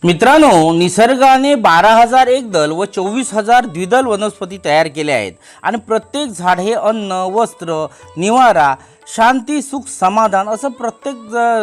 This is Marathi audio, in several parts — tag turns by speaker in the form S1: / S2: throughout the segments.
S1: मित्रांनो, निसर्गाने 12,000 एकदल व 24,000 द्विदल वनस्पती तयार केल्या आहेत आणि प्रत्येक झाड हे अन्न, वस्त्र, निवारा, शांती, सुख, समाधान असं प्रत्येक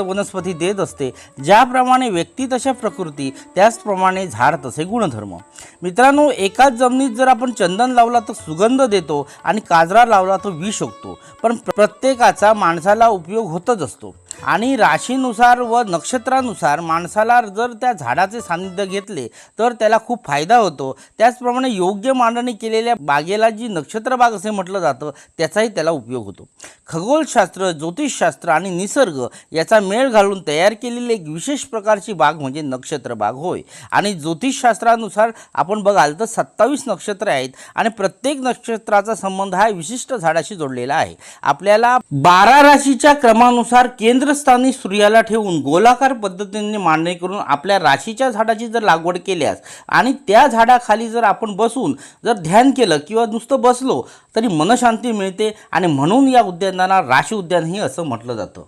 S1: वनस्पती देत असते. ज्याप्रमाणे व्यक्ती तशा प्रकृती, त्याचप्रमाणे झाड तसे गुणधर्म. मित्रांनो, एकाच जमिनीत जर आपण चंदन लावला तर सुगंध देतो आणि काजरा लावला तर विष ओकतो. पण प्रत्येकाचा माणसाला उपयोग होतच असतो आणि राशीनुसार व नक्षत्रानुसार माणसाला जर त्या झाडाचे सानिध्य घेतले तर त्याला खूप फायदा होतो. त्याचप्रमाणे योग्य मांडणी केलेल्या बागेला जी नक्षत्रबाग असे म्हटलं जातं त्याचाही त्याला उपयोग होतो. खगोलशास्त्र, ज्योतिषशास्त्र आणि निसर्ग याचा मेळ घालून तयार केलेली एक विशेष प्रकारची बाग म्हणजे नक्षत्रबाग होय. आणि ज्योतिषशास्त्रानुसार आपण बघाल तर 27 नक्षत्र आहेत आणि प्रत्येक नक्षत्राचा संबंध हा विशिष्ट झाडाशी जोडलेला आहे. आपल्याला 12 राशीच्या क्रमानुसार केंद्रस्थानी सूर्याला ठेवून गोलाकार पद्धतीने मांडणी करून आपल्या राशीच्या झाडाची जर लागवड केल्यास आणि त्या झाडाखाली जर आपण बसून जर ध्यान केलं किंवा नुसतं बसलो तरी मनशांती मिळते आणि म्हणून या उद्यानाला राशी उद्यानही असं म्हटलं जातं.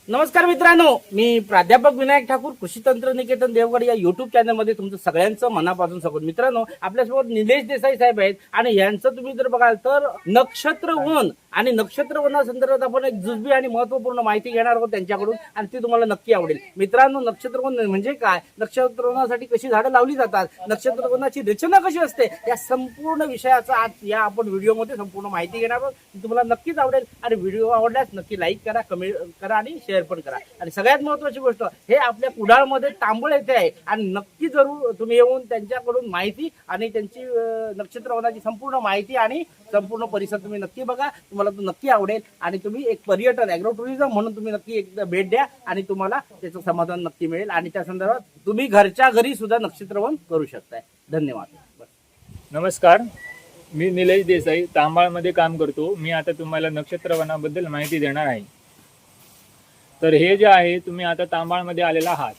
S1: नमस्कार मित्रांनो, मी प्राध्यापक विनायक ठाकूर, कृषी तंत्र निकेतन देवगड या युट्यूब चॅनलमध्ये तुमचं सगळ्यांचं मनापासून स्वागत. मित्रांनो, आपल्यासोबत निलेश देसाई साहेब आहेत आणि यांचं तुम्ही जर बघाल तर नक्षत्रवन आणि नक्षत्रवनासंदर्भात आपण एक जुजबी आणि महत्त्वपूर्ण माहिती घेणार आहोत त्यांच्याकडून आणि ती तुम्हाला नक्की आवडेल. मित्रांनो, नक्षत्रवन म्हणजे काय, नक्षत्रवनासाठी कशी झाडं लावली जातात, नक्षत्रवनाची रचना कशी असते, या संपूर्ण विषयाचा आज या आपण व्हिडिओमध्ये संपूर्ण माहिती घेणार आहोत. तुम्हाला नक्कीच आवडेल आणि व्हिडिओ आवडल्यास नक्की लाईक करा, कमेंट करा आणि शेअर पण करा. आणि सगळ्यात महत्त्वाची गोष्ट, हे आपल्या कुडाळमध्ये तांबळ येथे आहे आणि नक्की जरूर तुम्ही येऊन त्यांच्याकडून माहिती आणि त्यांची नक्षत्रवनाची संपूर्ण माहिती आणि संपूर्ण परिसर तुम्ही नक्की बघा. तुम्हाला तो नक्की आवडेल आणि तुम्ही एक पर्यटन ॲग्रो टुरिझम म्हणून तुम्ही नक्की एकदा भेट द्या आणि तुम्हाला त्याचं समाधान नक्की मिळेल आणि त्या संदर्भात तुम्ही घरच्या घरी सुद्धा नक्षत्रवन करू शकताय. धन्यवाद.
S2: नमस्कार, मी निलेश देसाई तांबाळमध्ये काम करतो. मी आता तुम्हाला नक्षत्रवनाबद्दल माहिती देणार आहे. तर हे जे आहे, तुम्ही आता तांबाळमध्ये आलेला आहात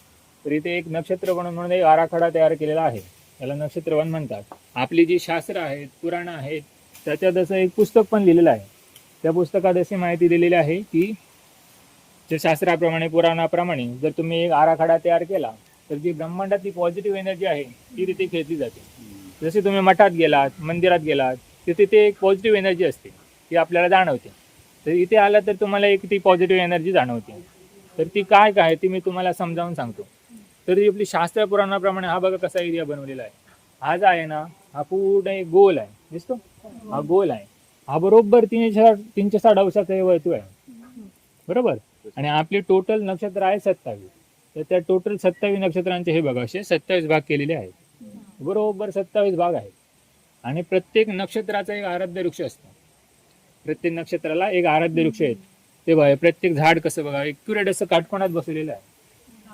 S2: तर इथे एक नक्षत्रवन म्हणून एक आराखडा तयार केलेला आहे. याला नक्षत्रवन म्हणतात. आपली जी शास्त्र आहेत, पुराणं आहेत, त्याच्यात असं एक पुस्तक पण लिहिलेलं आहे. त्या पुस्तकात अशी माहिती दिलेली आहे की जे शास्त्राप्रमाणे, पुराणाप्रमाणे जर तुम्ही एक आराखडा तयार केला तर जी ब्रह्मांडातली पॉझिटिव्ह एनर्जी आहे ती तिथे खेचली जाते. जसे तुम्ही मठात गेलात, मंदिरात गेलात, तिथे ते एक पॉझिटिव्ह एनर्जी असते, ती आपल्याला जाणवते. तर इथे आला तर तुम्हाला एक ती पॉझिटिव्ह एनर्जी जाणवते. तर ती काय काय ती मी तुम्हाला समजावून सांगतो. तर आपली शास्त्र पुराणाप्रमाणे हा बघा कसा एरिया बनवलेला आहे. हा जो आहे ना, हा पूर्ण एक गोल आहे, दिसतो हा गोल आहे. हा बरोबर 360 अंशाचा वर्तुळ आहे, बरोबर. आणि आपले टोटल नक्षत्र आहे 27. तर त्या टोटल 27 नक्षत्रांचे हे बघा असे 27 भाग केलेले आहेत. बरोबर 27 भाग आहेत आणि प्रत्येक नक्षत्राचा एक आराध्य वृक्ष असतो. प्रत्येक नक्षत्राला एक आराध्य वृक्ष आहेत. ते बघा, प्रत्येक झाड कसं बघा एक्युरेट असं काटकोनात बसलेलं आहे,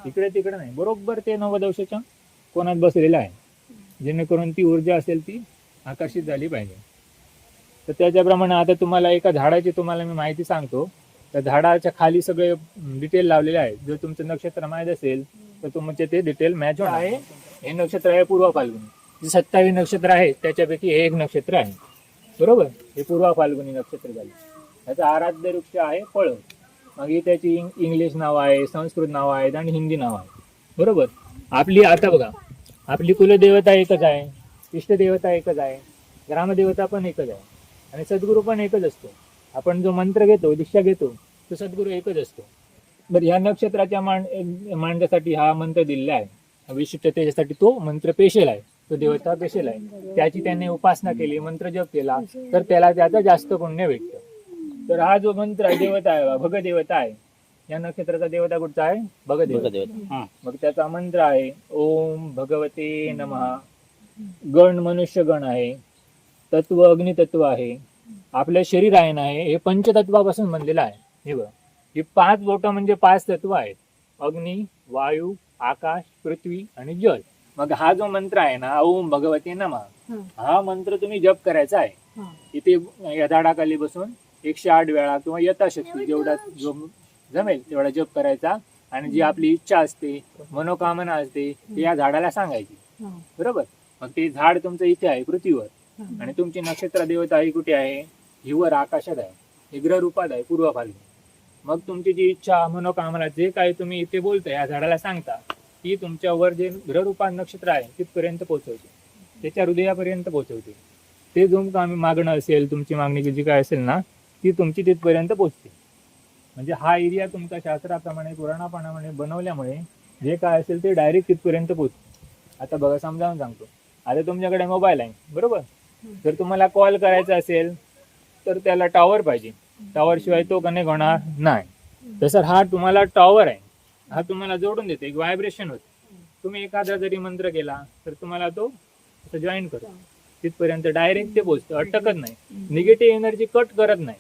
S2: इकडे तिकडे नाही, बरोबर ते 90 अंशाच्या कोणात बसलेलं आहे, जेणेकरून ती ऊर्जा असेल ती आकर्षित झाली पाहिजे. तर त्याच्याप्रमाणे आता तुम्हाला एका झाडाची तुम्हाला मी माहिती सांगतो. त्या झाडाच्या खाली सगळे डिटेल लावलेले आहेत. जर तुमचं नक्षत्र माहीत असेल तर तुमचे ते डिटेल मॅच होणार आहे. हे नक्षत्र आहे पूर्व फाल्गुनी. जे 27 नक्षत्र आहे त्याच्यापैकी हे एक नक्षत्र आहे, बरोबर. हे पूर्व फाल्गुनी नक्षत्र झाले. त्याचा आराध्य वृक्ष आहे पळव. मग ही त्याची इंग्लिश नाव आहे, संस्कृत नाव आहेत आणि हिंदी नाव आहे, बरोबर. आपली आता बघा, आपली कुलदेवता एकच आहे, इष्टदेवता एकच आहे, ग्रामदेवता पण एकच आहे आणि सद्गुरू पण एकच असतो. आपण जो मंत्र घेतो, दीक्षा घेतो, तो सद्गुरू एकच असतो. बरं, ह्या नक्षत्राच्या मांडण्यासाठी हा मंत्र दिलेला आहे. विशिष्ट त्याच्यासाठी तो मंत्र पेशल आहे, तो देवता पेशल आहे. त्याची त्याने उपासना केली, मंत्र जप केला तर त्याला त्याचं जास्त पुण्य भेटतं. तर हा जो मंत्र आहे, देवता आहे, भगदेवता आहे. या नक्षत्राचा देवता कुठचा आहे? भगदेवता. मग त्याचा मंत्र आहे ओम भगवते नमः. गण मनुष्य गण आहे, तत्व अग्नितत्व आहे. आपलं शरीर आहे ना, हे पंचतत्वापासून बनलेलं आहे. हे बघ, ही 5 बोटं म्हणजे 5 तत्व आहेत: अग्नी, वायू, आकाश, पृथ्वी आणि जल. मग हा जो मंत्र आहे ना, ओम भगवते नमः, हा मंत्र तुम्ही जप करायचा आहे. इथे या झाडाखाली बसून 108 वेळा किंवा यथाशक्ती जेवढा जो जमेल तेवढा जप करायचा. आणि जी आपली इच्छा असते, मनोकामना असते, ती या झाडाला सांगायची, बरोबर. मग ते झाड तुमचं इथे आहे पृथ्वीवर आणि तुमची नक्षत्र देवता ही कुठे आहे? हिवर आकाशात आहे, हे ग्रह रूपात आहे पूर्व फाल्गुनी. मग तुमची जी इच्छा, मनोकामना, जे काही तुम्ही इथे बोलता या झाडाला सांगता, ती तुमच्यावर जे ग्रहरूपात नक्षत्र आहे तिथपर्यंत पोहोचवते, त्याच्या हृदयापर्यंत पोहोचवते. ते जो आम्ही मागणं असेल, तुमची मागणी जी काय असेल ना, ती तुमची तिथपर्यंत पोहोचते. म्हणजे हा एरिया तुमचा शास्त्राप्रमाणे पुराणाप्रमाणे बनवल्यामुळे जे काय असेल ते डायरेक्ट तिथपर्यंत पोहोचते. आता बघा समजावून सांगतो. आता तुमच्याकडे मोबाईल आहे बरोबर, जर तुम्हाला कॉल करायचा असेल तर त्याला टॉवर पाहिजे, टॉवर शिवाय तो कनेक्ट होणार नाही. तसं हा तुम्हाला टॉवर आहे, हा तुम्हाला जोडून देते, एक व्हायब्रेशन होते. तुम्ही एखादा जरी मंत्र केला तर तुम्हाला तो जॉईन करतो, तिथपर्यंत डायरेक्ट ते पोहोचतं, अटकत नाही, निगेटिव्ह एनर्जी कट करत नाही.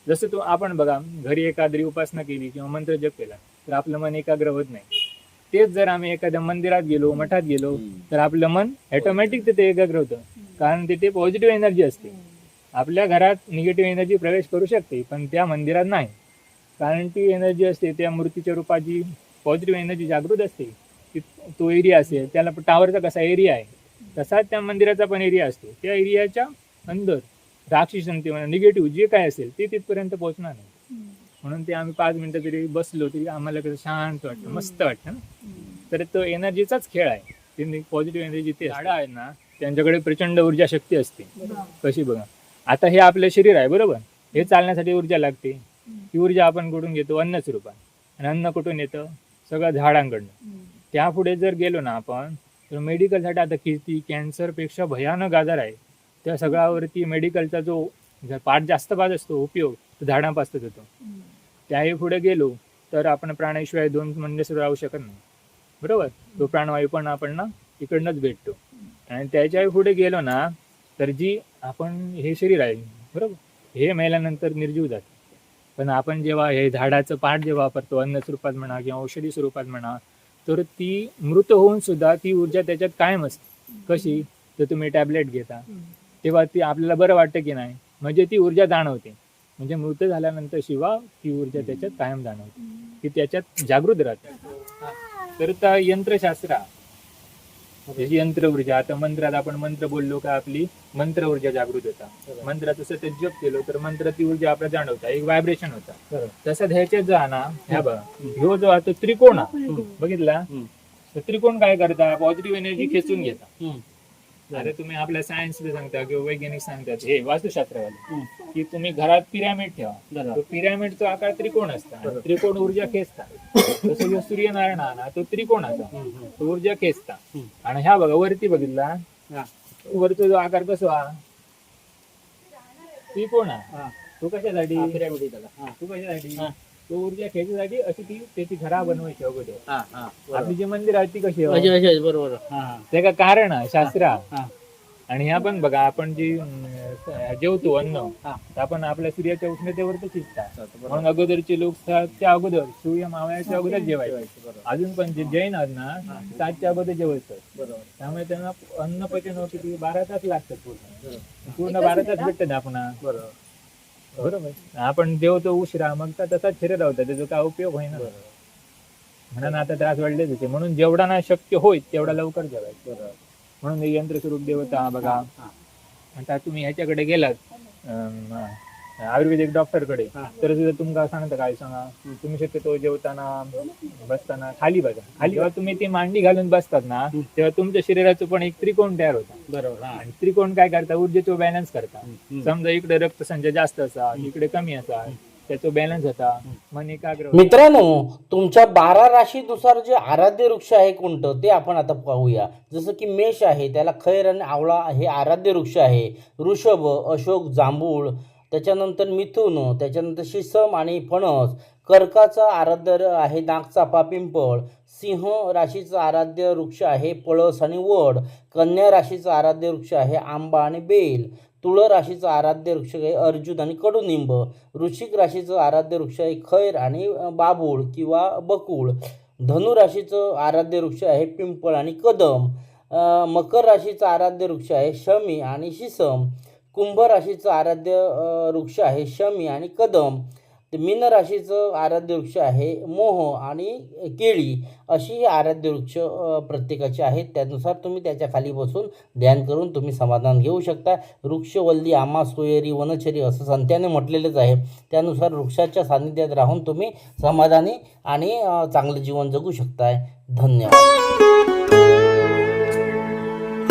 S2: जसं आपण बघा घरी एखादी उपासना केली किंवा मंत्र जप केला तर आपलं मन एकाग्र होत नाही. तेच जर आम्ही एखाद्या मंदिरात गेलो, मठात गेलो तर आपलं मन ऑटोमॅटिक तिथे एकाग्र होतं, कारण तिथे पॉझिटिव्ह एनर्जी असते. आपल्या घरात निगेटिव्ह एनर्जी प्रवेश करू शकते पण त्या मंदिरात नाही, कारण ती एनर्जी असते त्या मूर्तीच्या रूपाची पॉझिटिव्ह एनर्जी जागृत असते. तो एरिया असेल, त्याला टावरचा कसा एरिया आहे तसाच त्या मंदिराचा पण एरिया असतो. त्या एरियाच्या अंदर राक्षसंती निगेटिव्ह जे काय असेल ते तिथपर्यंत पोहोचणार नाही. म्हणून ते आम्ही 5 मिनिटं जरी बसलो तरी आम्हाला कसं शांत वाटतं, मस्त वाटतं ना. तर तो एनर्जीचाच खेळ आहे. ते पॉझिटिव्ह एनर्जी ते झाडं आहेत ना, त्यांच्याकडे प्रचंड ऊर्जा शक्ती असते. कशी बघा, आता हे आपलं शरीर आहे बरोबर, हे चालण्यासाठी ऊर्जा लागते. ती ऊर्जा आपण कुठून घेतो? अन्न स्वरूपात. आणि अन्न कुठून येतं? सगळं झाडांकडनं. त्यापुढे जर गेलो ना आपण तर मेडिकलसाठी आता किती कॅन्सरपेक्षा भयानक आजार आहे, त्या सगळ्यावरती मेडिकलचा जो पाठ जास्त भाग असतो उपयोग तो झाडांपासून होतो. त्याही पुढे गेलो तर आपण प्राणाशिवाय 2 म्हणजे राहू शकत नाही बरोबर. तो प्राणवायू पण आपण ना इकडनंच भेटतो. आणि त्याच्याही पुढे गेलो ना तर जी आपण हे शरीर आहे बरोबर, हे मेल्यानंतर निर्जीव जाते. पण आपण जेव्हा हे झाडाचं पाठ जे वापरतो अन्न स्वरूपात म्हणा किंवा औषधी स्वरूपात म्हणा, तर ती मृत होऊन सुद्धा ती ऊर्जा त्याच्यात कायम असते. कशी? तर तुम्ही टॅबलेट घेता तेव्हा ती आपल्याला बरं वाटतं की नाही, म्हणजे ती ऊर्जा जाणवते. म्हणजे मृत झाल्यानंतर शिवा ती ऊर्जा त्याच्यात कायम जाणवते, ती त्याच्यात जागृत राहते. तर त्या यंत्रशास्त्रा यंत्र ऊर्जा, आता मंत्रात आपण मंत्र बोललो का आपली मंत्र ऊर्जा जागृत होता. मंत्राचं सतत जप केलो तर मंत्र ती ऊर्जा आपल्याला जाणवता, एक व्हायब्रेशन होता. तसं ह्याच्यात जा ना, ह्या बघा ह्यो जो आता त्रिकोण बघितला, तर त्रिकोण काय करता? पॉझिटिव्ह एनर्जी खेचून घेता. आता तुम्ही आपल्या सायन्सला सांगता किंवा वैज्ञानिक सांगतात, हे वास्तुशास्त्रवाले, की तुम्ही घरात पिरॅमिड ठेवा. तो पिरॅमिडचा आकार त्रिकोण असता, त्रिकोण ऊर्जा खेचता. तसं जो सूर्यनारायण ना तो त्रिकोणाचा, तो ऊर्जा खेचता. आणि ह्या बघा वरती बघितला, वरचा जो आकार कसा त्रिकोण, तो कशासाठी? पिरॅमिड. तो कशासाठी? तो ऊर्जा खेचायसाठी. अशी ती त्याची घरा बनवायची अगोदर. आपली जी मंदिर आहे ती कशी बरोबर, त्याचं कारण आहे शास्त्रा. आणि ह्या पण बघा आपण जी जेवतो अन्न, तर आपण आपल्या सूर्याच्या उष्णतेवरच शिजतात. म्हणून अगोदरचे लोक त्या अगोदर सूर्य मावळ्याच्या अगोदर जेवायचे. अजून पण जे जैन आहेत ना 7च्या अगोदर जेवायचं. त्यामुळे त्यांना अन्न पचन किती 12 तास लागतात. पूर्ण 12 तास भेटतात आपण बरोबर. आपण जेवतो उशिरा, मग तसाच शरीर होता, त्याचा काय उपयोग होईना. म्हणून आता त्रास वाढलेच होते. म्हणून जेवढा ना शक्य होईल तेवढा लवकर जेवायचं. म्हणून यंत्र स्वरूप देवता बघा. आता तुम्ही ह्याच्याकडे गेलात आयुर्वेदिक डॉक्टरकडे, तर सुद्धा तुमका सांगता काय सांगा, तुम्ही शक्यतो जेवताना बसताना खाली बघा. खाली जेव्हा तुम्ही ती मांडी घालून बसतात ना, तेव्हा तुमच्या शरीराचं पण एक त्रिकोण तयार होता बरोबर. आणि त्रिकोण काय करता? ऊर्जेचा बॅलन्स करता. समजा इकडे रक्तसंचार जास्त असा, इकडे कमी असा, त्याचा बॅलन्स होता, मन एकाग्र.
S1: मित्रांनो, तुमच्या 12 राशीनुसार जे आराध्य वृक्ष आहे कोणतं ते आपण आता पाहूया. जसं की मेष आहे, त्याला खैर आणि आवळा हे आराध्य वृक्ष आहे. वृषभ, अशोक, जांभूळ, त्याच्यानंतर मिथुन, त्याच्यानंतर शिसम आणि फणस. कर्काचा आराध्य आहे नागचाफा, पिंपळ. सिंह राशीचा आराध्य वृक्ष आहे पळस आणि वड. कन्या राशीचा आराध्य वृक्ष आहे आंबा आणि बेल. तुळ राशीचा आराध्य वृक्ष आहे अर्जुन आणि कडुनिंब. वृश्चिक राशीचं आराध्य वृक्ष आहे खैर आणि बाभूळ किंवा बकुळ. धनु राशीचं आराध्य वृक्ष आहे पिंपळ आणि कदम. मकर राशीचा आराध्य वृक्ष आहे शमी आणि शिसम. कुंभ राशीचं आराध्य वृक्ष आहे शमी आणि कदम. ते मीन राशीचं आराध्य वृक्ष आहे मोह आणि केळी, अशी ही आराध्य वृक्ष प्रत्येकाचे आहेत. त्यानुसार तुम्ही त्याच्या खाली बसून ध्यान करून तुम्ही समाधान घेऊ शकता. वृक्षवल्ली आम्हा सोयरी वनचरी असं संतांनी म्हटलेलंच आहे. त्यानुसार वृक्षाच्या सानिध्यात राहून तुम्ही समाधानी आणि चांगलं जीवन जगू शकताय. धन्यवाद.